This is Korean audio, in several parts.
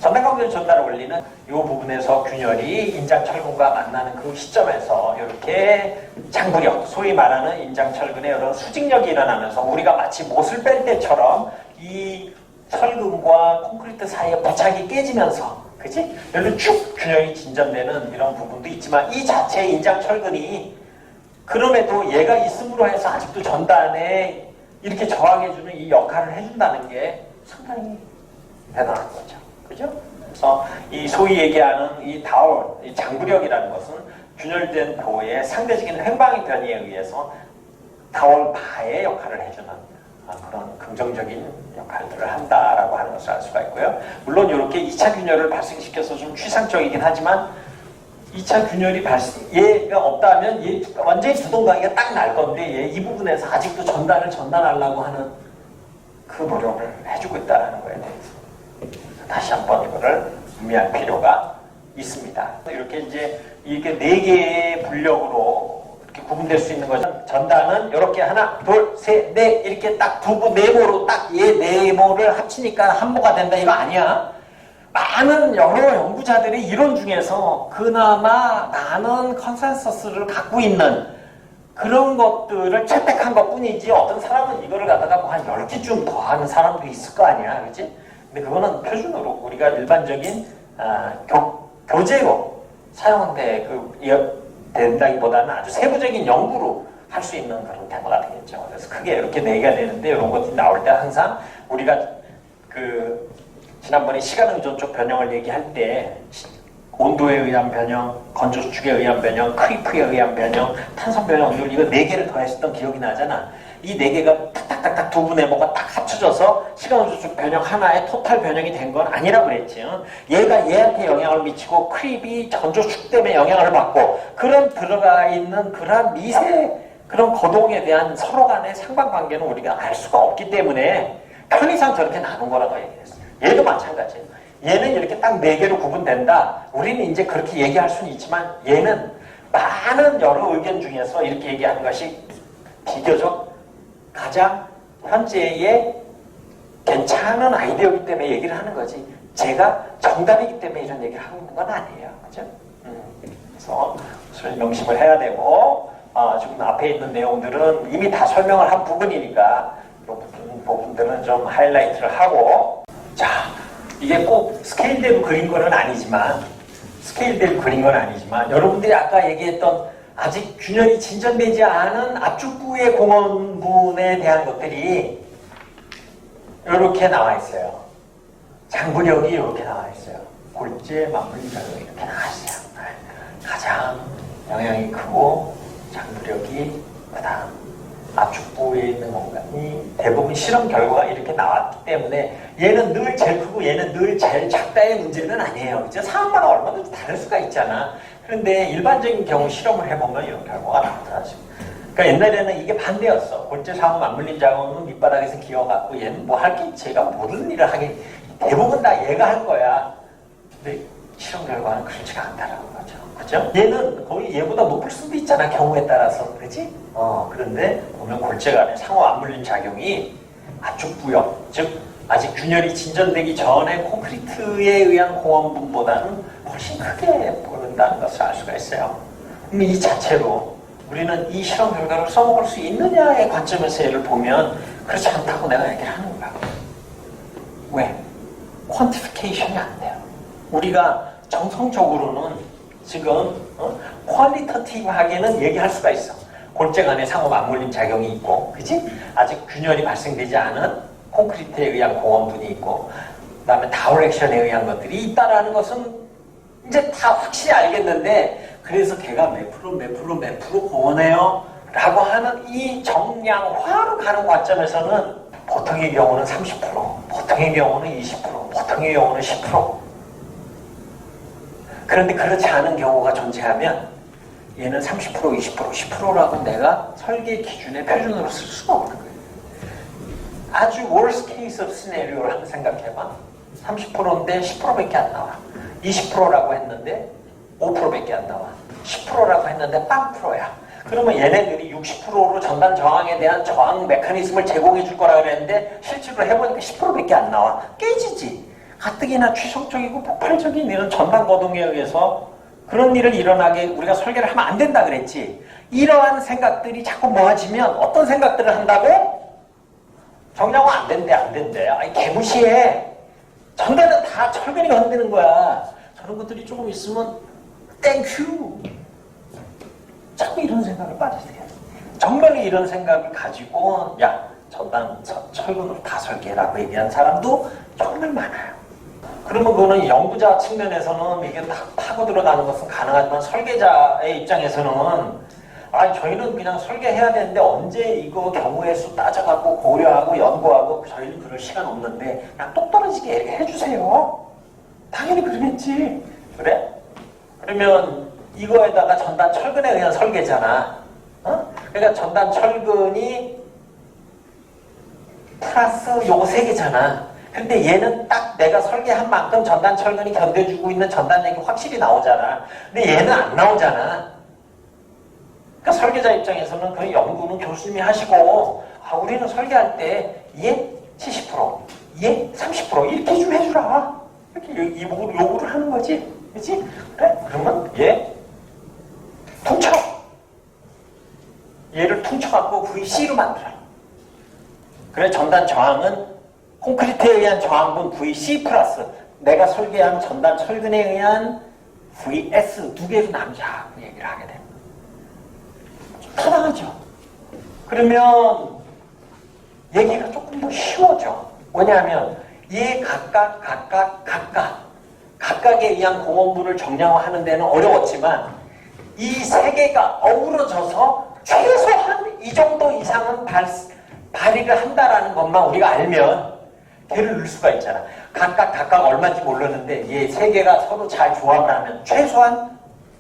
전달광전 전달 원리는 이 부분에서 균열이 인장철근과 만나는 그 시점에서 이렇게 장부력, 소위 말하는 인장철근의 이런 수직력이 일어나면서 우리가 마치 못을 뺄 때처럼 이 철근과 콘크리트 사이에 부착이 깨지면서, 그치? 여기로 쭉 균열이 진전되는 이런 부분도 있지만 이 자체의 인장철근이 그럼에도 얘가 있음으로 해서 아직도 전단에 이렇게 저항해주는 이 역할을 해준다는 게 상당히 대단한 거죠. 그죠? 그래서 이 소위 얘기하는 이 다울, 이 장부력이라는 것은 균열된 도의 상대적인 횡방의 변이에 의해서 다울 바의 역할을 해주는 그런 긍정적인 역할들을 한다라고 하는 것을 알 수가 있고요. 물론 이렇게 2차 균열을 발생시켜서 좀 추상적이긴 하지만 2차 균열이 얘가 없다면 얘 완전히 두동강이가 딱 날 건데 얘 이 부분에서 아직도 전달을 전달하려고 하는 그 노력을 해주고 있다는 거에 대해서 다시 한번 이거를 의미할 필요가 있습니다. 이렇게 이제 이게 4개의 분력으로 이렇게 구분될 수 있는 거죠. 전단은 이렇게 하나, 둘, 셋, 넷 이렇게 딱 두부 네모로 딱 얘 네모를 합치니까 한모가 된다 이거 아니야. 많은 여러 연구자들의 이론 중에서 그나마 많은 컨센서스를 갖고 있는 그런 것들을 채택한 것 뿐이지 어떤 사람은 이거를 갖다가 뭐 한 10개쯤 더 하는 사람도 있을 거 아니야. 그치? 근데 그거는 표준으로 우리가 일반적인 교재로 사용돼 된다기보다는 아주 세부적인 연구로 할 수 있는 그런 테마가 되겠죠. 그래서 크게 이렇게 4개가 되는데 이런 것들이 나올 때 항상 우리가 지난번에 시간 의존적 변형을 얘기할 때 온도에 의한 변형, 건조 수축에 의한 변형, 크리프에 의한 변형, 탄성 변형률 이거 4개를 더했었던 기억이 나잖아. 이 4개가 탁탁탁탁 두부 네모가 딱 합쳐져서 시간 의존적 변형 하나의 토탈 변형이 된 건 아니라고 그랬지. 얘가 얘한테 영향을 미치고 크립이 건조 수축 때문에 영향을 받고 그런 들어가 있는 그런 미세 그런 거동에 대한 서로 간의 상관관계는 우리가 알 수가 없기 때문에 편의상 저렇게 나눈 거라고 얘기했어. 얘도 마찬가지예요. 얘는 이렇게 딱 4개로 구분된다. 우리는 이제 그렇게 얘기할 수는 있지만 얘는 많은 여러 의견 중에서 이렇게 얘기하는 것이 비교적 가장 현재의 괜찮은 아이디어이기 때문에 얘기를 하는 거지. 제가 정답이기 때문에 이런 얘기를 하고 있는 건 아니에요. 그죠? 그래서 그것을 명심을 해야 되고 지금 앞에 있는 내용들은 이미 다 설명을 한 부분이니까 이 부분들은 좀 하이라이트를 하고 자, 이게 꼭 스케일대로 그린 건 아니지만 여러분들이 아까 얘기했던 아직 균열이 진전되지 않은 압축부의 공원분에 대한 것들이 이렇게 나와 있어요. 장부력이 이렇게 나와 있어요. 골재, 맞물리작용이 이렇게 나와 있어요. 가장 영향이 크고 장부력이 그다음 압축부에 있는 공간이 대부분 실험 결과가 이렇게 나왔기 때문에 얘는 늘 제일 크고 얘는 늘 제일 작다의 문제는 아니에요. 그죠? 상황마다 얼마든지 다를 수가 있잖아. 그런데 일반적인 경우 실험을 해보면 이런 결과가 나오더라고요. 그러니까 옛날에는 이게 반대였어. 골재 상호 맞물림 작업은 밑바닥에서 기어갖고 얘는 뭐 할 게 제가 모든 일을 하게 대부분 다 얘가 할 거야. 근데 실험 결과는 그렇지가 않다라는 거죠. 그죠? 얘는 거의 얘보다 높을 수도 있잖아. 경우에 따라서. 그지? 그런데 보면 골재 간의 상호 맞물림 작용이 압축부역, 즉 아직 균열이 진전되기 전에 콘크리트에 의한 공원분보다는 훨씬 크게 보는다는 것을 알 수가 있어요. 그럼 이 자체로 우리는 이 실험 결과를 써먹을 수 있느냐의 관점에서 얘를 보면 그렇지 않다고 내가 얘기를 하는 거야. 왜? 퀀티피케이션이 안 돼요. 우리가 정성적으로는 지금 퀄리터티브하게는 얘기할 수가 있어. 골재 간의 상호 맞물림 작용이 있고, 그치? 아직 균열이 발생되지 않은 콘크리트에 의한 공원분이 있고, 그 다음에 다울 액션에 의한 것들이 있다라는 것은 이제 다 확실히 알겠는데, 그래서 걔가 몇 프로 공헌해요? 라고 하는 이 정량화로 가는 관점에서는 보통의 경우는 30%, 보통의 경우는 20%, 보통의 경우는 10%. 그런데 그렇지 않은 경우가 존재하면 얘는 30%, 20%, 10%라고 내가 설계 기준의 표준으로 쓸 수가 없는 거예요. 아주 worst case of scenario를 한번 생각해봐. 30%인데 10%밖에 안 나와. 20%라고 했는데 5%밖에 안 나와. 10%라고 했는데 0%야. 그러면 얘네들이 60%로 전단 저항에 대한 저항 메커니즘을 제공해 줄 거라 그랬는데 실제로 해보니까 10%밖에 안 나와. 깨지지. 가뜩이나 취성적이고 폭발적인 이런 전단 거동에 의해서 그런 일을 일어나게 우리가 설계를 하면 안 된다 그랬지. 이러한 생각들이 자꾸 모아지면 어떤 생각들을 한다고? 정량화 안 된대, 안 된대. 아니, 개무시해. 전단은 다 철근이가 흔드는 거야. 저런 것들이 조금 있으면 땡큐. 자꾸 이런 생각을 빠지세요. 정말로 이런 생각을 가지고 야, 전단 철근으로 다 설계라고 얘기한 사람도 정말 많아요. 그러면 그거는 연구자 측면에서는 이게 다 파고 들어가는 것은 가능하지만 설계자의 입장에서는 저희는 그냥 설계해야 되는데 언제 이거 경우의 수 따져갖고 고려하고 연구하고 저희는 그럴 시간 없는데 그냥 똑 떨어지게 해주세요. 당연히 그러겠지. 그래? 그러면 이거에다가 전단 철근에 의한 설계잖아. 그러니까 전단 철근이 플러스 요거 3개잖아. 근데 얘는 딱 내가 설계한 만큼 전단 철근이 견뎌주고 있는 전단력이 확실히 나오잖아. 근데 얘는 안 나오잖아. 그러니까 설계자 입장에서는 그 연구는 교수님이 하시고 우리는 설계할 때 얘 70%, 얘 30% 이렇게 좀 해주라. 이렇게 요구를 하는 거지. 그치? 그래? 그러면 얘 퉁쳐. 얘를 퉁쳐갖고 VC로 만들어. 그래 전단 저항은 콘크리트에 의한 저항분 VC 플러스 내가 설계한 전단 철근에 의한 VS 두 개로 나누자고 얘기를 하게 됩니다. 타당하죠. 그러면 얘기가 조금 더 쉬워져. 뭐냐면 얘 각각에 의한 공원부를 정량화하는 데는 어려웠지만 이 3개가 어우러져서 최소한 이 정도 이상은 발휘를 한다라는 것만 우리가 알면 걔를 넣을 수가 있잖아. 각각 얼마인지 몰랐는데 얘 3개가 서로 잘 조합을 하면 최소한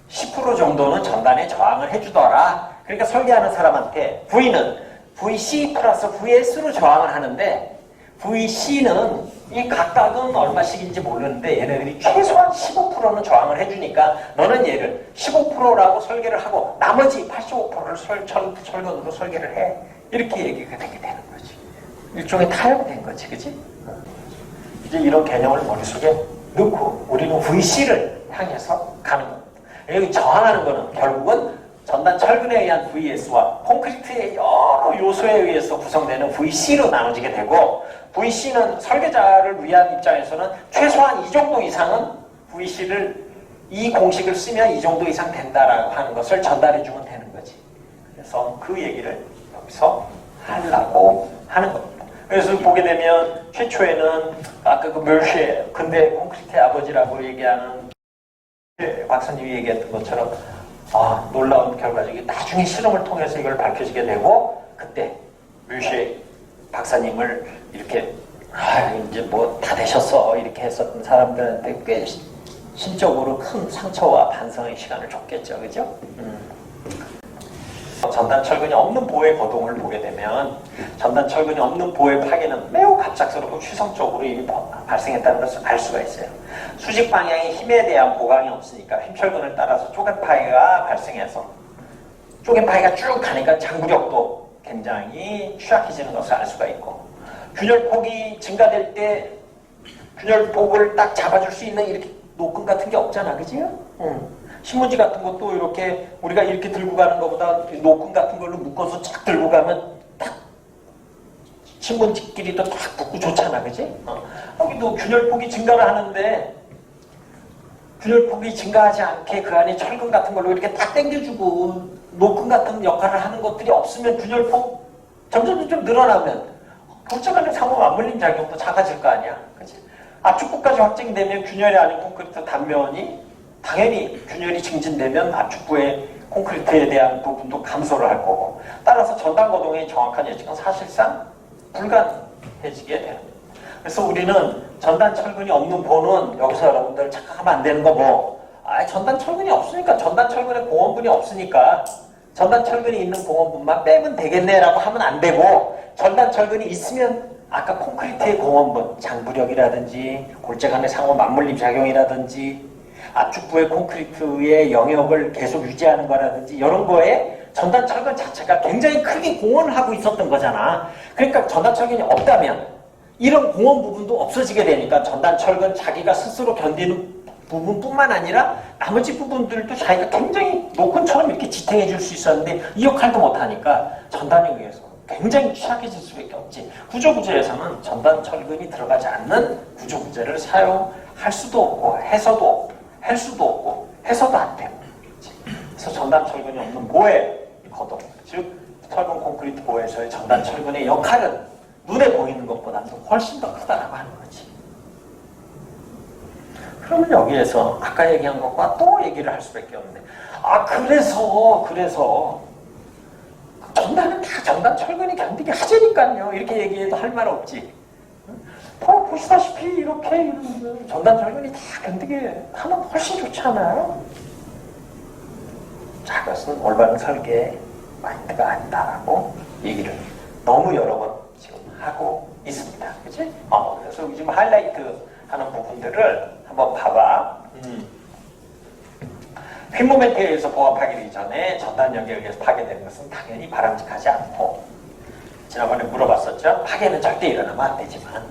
10% 정도는 전단에 저항을 해주더라. 그러니까 설계하는 사람한테 V는 VC 플러스 VS로 저항을 하는데 VC는 이 각각은 얼마씩인지 모르는데 얘네들이 최소한 15%는 저항을 해주니까 너는 얘를 15%라고 설계를 하고 나머지 85%를 철근으로 설계를 해. 이렇게 얘기가 되게 되는 거지. 일종의 타협된 거지. 그치? 이제 이런 개념을 머릿속에 넣고 우리는 VC를 향해서 가는 겁니다. 여기 저항하는 거는 결국은 전단 철근에 의한 VS와 콘크리트의 여러 요소에 의해서 구성되는 VC로 나눠지게 되고 VC는 설계자를 위한 입장에서는 최소한 이 정도 이상은 VC를 이 공식을 쓰면 이 정도 이상 된다라고 하는 것을 전달해 주면 되는 거지. 그래서 그 얘기를 여기서 하려고 하는 겁니다. 그래서 보게 되면 최초에는 아까 그 멸쉐 근대 콘크리트의 아버지라고 얘기하는 박사님이 얘기했던 것처럼 놀라운 결과적이 나중에 실험을 통해서 이걸 밝혀지게 되고 그때 멸쉐 박사님을 이렇게 이제 뭐 다 되셨어 이렇게 했었던 사람들한테 꽤 심적으로 큰 상처와 반성의 시간을 줬겠죠. 그죠? 전단 철근이 없는 보호의 거동을 보게 되면 전단 철근이 없는 보호의 파괴는 매우 갑작스럽고 취성적으로 이미 발생했다는 것을 알 수가 있어요. 수직 방향의 힘에 대한 보강이 없으니까 휨철근을 따라서 쪼개 파괴가 발생해서 쪼개 파괴가 쭉 가니까 장구력도 굉장히 취약해지는 것을 알 수가 있고 균열폭이 증가될 때 균열폭을 딱 잡아줄 수 있는 이렇게 노끈 같은 게 없잖아. 그지? 신문지 같은 것도 이렇게 우리가 이렇게 들고 가는 것보다 노끈 같은 걸로 묶어서 쫙 들고 가면 딱 신문지끼리도 딱 붙고 좋잖아. 그지? 여기도 균열폭이 증가를 하는데 균열폭이 증가하지 않게 그 안에 철근 같은 걸로 이렇게 딱 당겨주고 노끈 같은 역할을 하는 것들이 없으면 균열폭 점점 늘어나면 복잡한 상호 맞물림 작용도 작아질 거 아니야. 그치? 압축부까지 확정되면 균열이 아닌 콘크리트 단면이 당연히 균열이 증진되면 압축부의 콘크리트에 대한 부분도 감소를 할 거고 따라서 전단 거동의 정확한 예측은 사실상 불가능해지게 되는 거예요. 그래서 우리는 전단 철근이 없는 보는 여기서 여러분들 착각하면 안 되는 거 전단 철근이 없으니까 전단 철근에 공원분이 없으니까 전단 철근이 있는 공원분만 빼면 되겠네라고 하면 안 되고 전단 철근이 있으면 아까 콘크리트의 공원분 장부력이라든지 골재 간의 상호 맞물림 작용이라든지 압축부의 콘크리트의 영역을 계속 유지하는 거라든지 이런 거에 전단 철근 자체가 굉장히 크게 공헌을 하고 있었던 거잖아. 그러니까 전단 철근이 없다면 이런 공원 부분도 없어지게 되니까 전단철근 자기가 스스로 견디는 부분뿐만 아니라 나머지 부분들도 자기가 굉장히 노끈처럼 이렇게 지탱해 줄 수 있었는데 이 역할도 못하니까 전단에 의해서 굉장히 취약해질 수밖에 없지. 구조구제에서는 전단철근이 들어가지 않는 구조구제를 사용할 수도 없고 해서도 없고 할 수도 없고 해서도 안 되고. 그래서 전단철근이 없는 보해 거동, 즉 철근 콘크리트 보해에서의 전단철근의 역할은 눈에 보이는 것보다도 훨씬 더 크다라고 하는 거지. 그러면 여기에서 아까 얘기한 것과 또 얘기를 할 수밖에 없는데, 그래서 전단은 다 전단철근이 견디게 하자니까요. 이렇게 얘기해도 할 말 없지. 보시다시피 이렇게 전단철근이 다 견디게 하면 훨씬 좋지 않아요? 자, 그것은 올바른 설계 마인드가 아니다라고 얘기를 너무 여러 번 지금 하고 있습니다. 그치? 그래서 지금 하이라이트 하는 부분들을 한번 봐봐. 휨 모멘트에 의해서 보가 파괴되기 전에 전단 연결에 의해서 파괴되는 것은 당연히 바람직하지 않고, 지난번에 물어봤었죠. 파괴는 절대 일어나면 안 되지만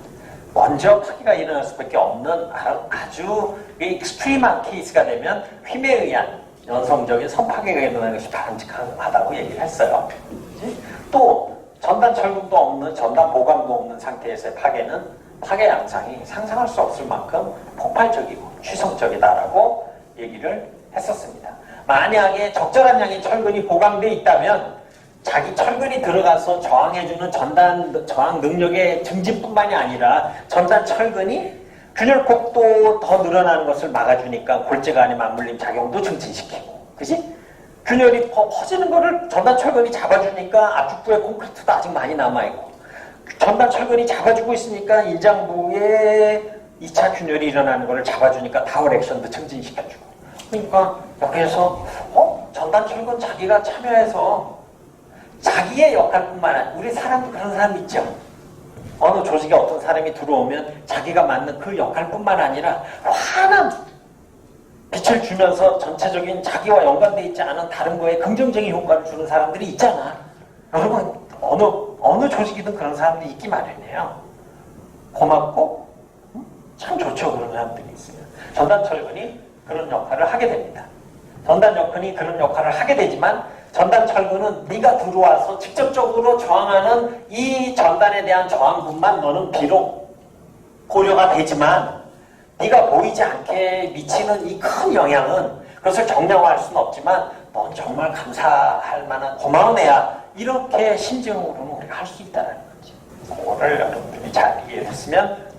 먼저 파괴가 일어날 수밖에 없는 아주 익스트림한 케이스가 되면 휨에 의한 연성적인 선파괴가 일어나는 것이 바람직하다고 얘기를 했어요. 그치? 또 전단 철근도 없는, 전단 보강도 없는 상태에서의 파괴는 파괴 양상이 상상할 수 없을 만큼 폭발적이고 취성적이다라고 얘기를 했었습니다. 만약에 적절한 양의 철근이 보강되어 있다면 자기 철근이 들어가서 저항해주는 전단 저항 능력의 증진뿐만이 아니라 전단 철근이 균열폭도 더 늘어나는 것을 막아주니까 골재 간의 맞물림 작용도 증진시키고, 그지? 균열이 퍼지는 거를 전단 철근이 잡아주니까 압축부의 콘크리트도 아직 많이 남아있고, 전단 철근이 잡아주고 있으니까 인장부에 2차 균열이 일어나는 것을 잡아주니까 다월 액션도 증진시켜주고. 그러니까 여기에서 전단 철근 자기가 참여해서 자기의 역할뿐만 아니라, 우리 사람도 그런 사람 있죠. 어느 조직에 어떤 사람이 들어오면 자기가 맡는 그 역할뿐만 아니라 환한 빛을 주면서 전체적인 자기와 연관되어 있지 않은 다른 거에 긍정적인 효과를 주는 사람들이 있잖아. 여러분, 어느 조직이든 그런 사람들이 있기 마련이에요. 고맙고 참 좋죠. 그런 사람들이 있으면. 전단철근이 그런 역할을 하게 됩니다. 전단철근이 그런 역할을 하게 되지만 전단철근은 네가 들어와서 직접적으로 저항하는 이 전단에 대한 저항분만 너는 비록 고려가 되지만 네가 보이지 않게 미치는 이 큰 영향은, 그것을 정량화할 수는 없지만 넌 정말 감사할 만한 고마운 애야, 이렇게 심정으로는 우리가 할 수 있다는 거지. 그거를 여러분들이 잘 이해했으면